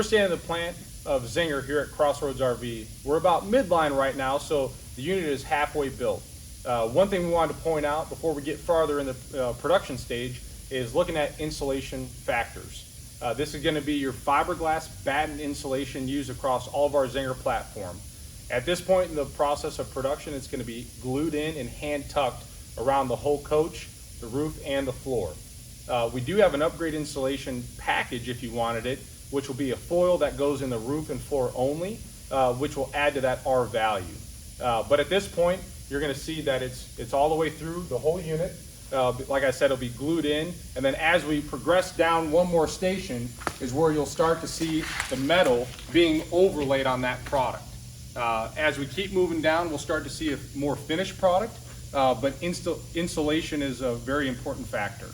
We're standing in the plant of Zinger here at CrossRoads RV. We're about midline right now, so the unit is halfway built. One thing we wanted to point out before we get farther in the production stage is looking at insulation factors. This is going to be your fiberglass batten insulation used across all of our Zinger platform. At this point in the process of production, it's going to be glued in and hand tucked around the whole coach, the roof, and the floor. We do have an upgrade insulation package if you wanted it, which will be a foil that goes in the roof and floor only, which will add to that R value. But at this point, you're going to see that it's all the way through the whole unit. Like I said, it'll be glued in, and then as we progress down one more station is where you'll start to see the metal being overlaid on that product. As we keep moving down, we'll start to see a more finished product, but insulation is a very important factor.